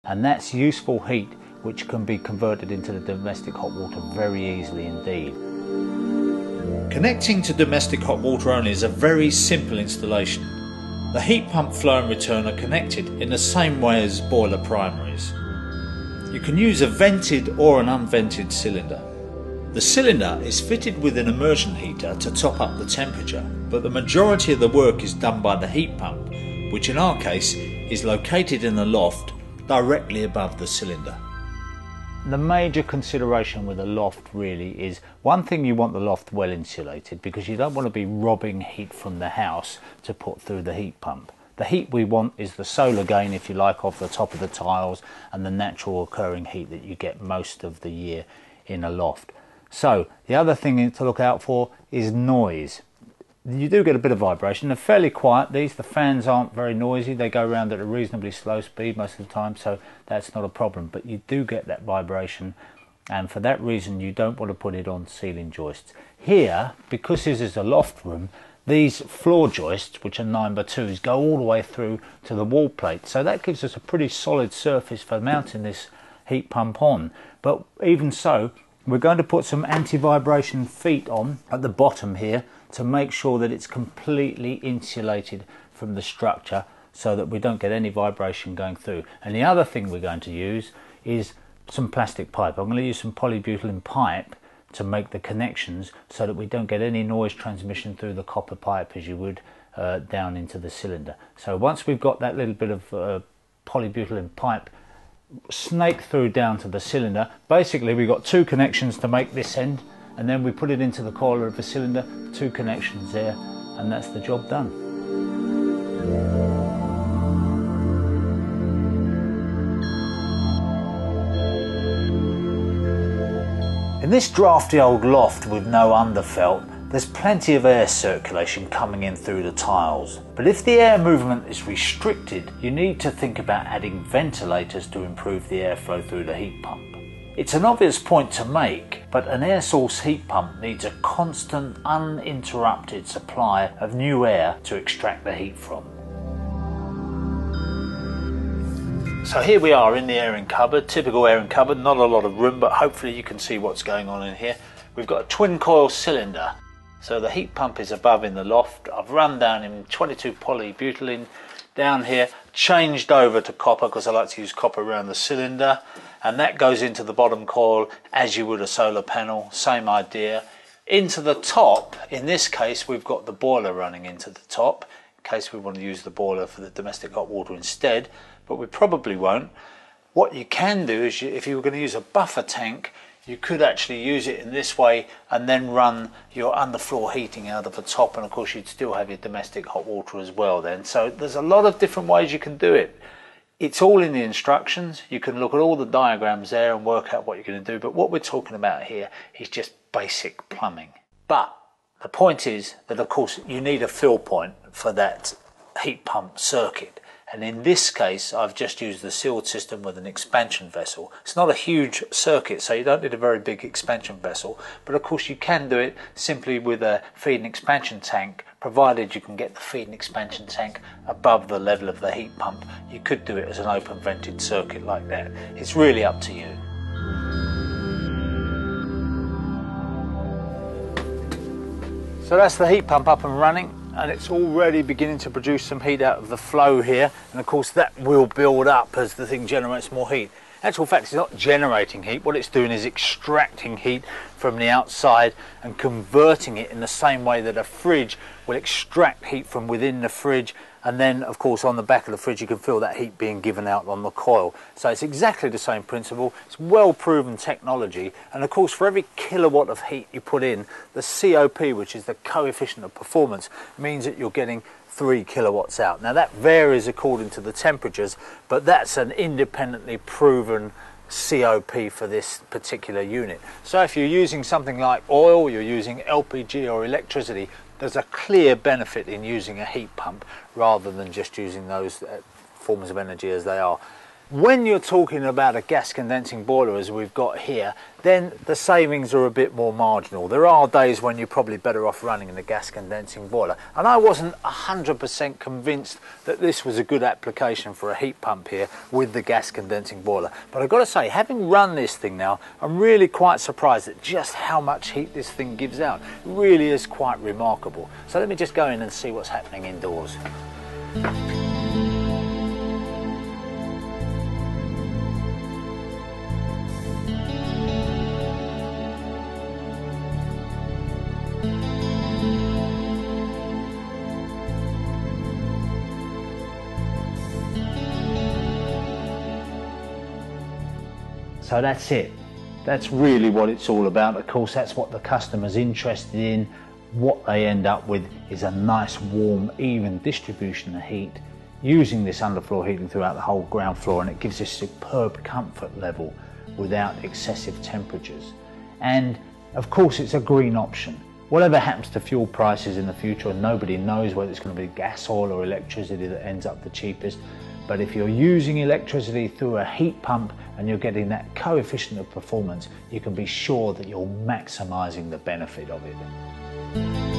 And that's useful heat which can be converted into the domestic hot water very easily indeed. Connecting to domestic hot water only is a very simple installation. The heat pump flow and return are connected in the same way as boiler primaries. You can use a vented or an unvented cylinder. The cylinder is fitted with an immersion heater to top up the temperature, but the majority of the work is done by the heat pump, which in our case is located in the loft directly above the cylinder. The major consideration with a loft really is, one thing, you want the loft well insulated because you don't want to be robbing heat from the house to put through the heat pump. The heat we want is the solar gain, if you like, off the top of the tiles and the natural occurring heat that you get most of the year in a loft. So the other thing to look out for is noise. You do get a bit of vibration. They're fairly quiet, these. The fans aren't very noisy. They go around at a reasonably slow speed most of the time, so that's not a problem. But you do get that vibration, and for that reason you don't want to put it on ceiling joists. Here, because this is a loft room, these floor joists, which are 9x2s, go all the way through to the wall plate. So that gives us a pretty solid surface for mounting this heat pump on. But even so, we're going to put some anti-vibration feet on at the bottom here to make sure that it's completely insulated from the structure so that we don't get any vibration going through. And the other thing we're going to use is some plastic pipe. I'm going to use some polybutylene pipe to make the connections so that we don't get any noise transmission through the copper pipe as you would down into the cylinder. So once we've got that little bit of polybutylene pipe snake through down to the cylinder, basically we've got two connections to make this end, and then we put it into the coil of the cylinder, two connections there, and that's the job done. In this drafty old loft with no underfelt, there's plenty of air circulation coming in through the tiles. But if the air movement is restricted, you need to think about adding ventilators to improve the airflow through the heat pump. It's an obvious point to make, but an air source heat pump needs a constant, uninterrupted supply of new air to extract the heat from. So here we are in the airing cupboard, typical airing cupboard, not a lot of room, but hopefully you can see what's going on in here. We've got a twin coil cylinder, so the heat pump is above in the loft. I've run down in 22 polybutylene down here, changed over to copper because I like to use copper around the cylinder, and that goes into the bottom coil as you would a solar panel, same idea. Into the top, in this case we've got the boiler running into the top, in case we want to use the boiler for the domestic hot water instead, but we probably won't. What you can do is, if you were going to use a buffer tank, you could actually use it in this way and then run your underfloor heating out of the top, and of course you'd still have your domestic hot water as well then. So there's a lot of different ways you can do it. It's all in the instructions. You can look at all the diagrams there and work out what you're going to do, but what we're talking about here is just basic plumbing. But the point is that of course you need a fill point for that heat pump circuit. And in this case, I've just used the sealed system with an expansion vessel. It's not a huge circuit, so you don't need a very big expansion vessel. But of course, you can do it simply with a feed and expansion tank, provided you can get the feed and expansion tank above the level of the heat pump. You could do it as an open vented circuit like that. It's really up to you. So that's the heat pump up and running, and it's already beginning to produce some heat out of the flow here, and of course that will build up as the thing generates more heat. In actual fact, it's not generating heat. What it's doing is extracting heat from the outside and converting it in the same way that a fridge will extract heat from within the fridge, and then of course on the back of the fridge you can feel that heat being given out on the coil. So it's exactly the same principle. It's well proven technology, and of course for every kilowatt of heat you put in, the COP, which is the coefficient of performance, means that you're getting 3 kilowatts out. Now that varies according to the temperatures, but that's an independently proven COP for this particular unit. So if you're using something like oil, you're using LPG or electricity, there's a clear benefit in using a heat pump rather than just using those forms of energy as they are. When you're talking about a gas condensing boiler as we've got here, then the savings are a bit more marginal. There are days when you're probably better off running the gas condensing boiler, and I wasn't 100% convinced that this was a good application for a heat pump here with the gas condensing boiler. But I've got to say, having run this thing now, I'm really quite surprised at just how much heat this thing gives out. It really is quite remarkable. So let me just go in and see what's happening indoors. So that's it. That's really what it's all about. Of course, that's what the customer's interested in. What they end up with is a nice, warm, even distribution of heat using this underfloor heating throughout the whole ground floor, and it gives a superb comfort level without excessive temperatures. And of course, it's a green option. Whatever happens to fuel prices in the future, and nobody knows whether it's going to be gas, oil or electricity that ends up the cheapest, but if you're using electricity through a heat pump and you're getting that coefficient of performance, you can be sure that you're maximising the benefit of it.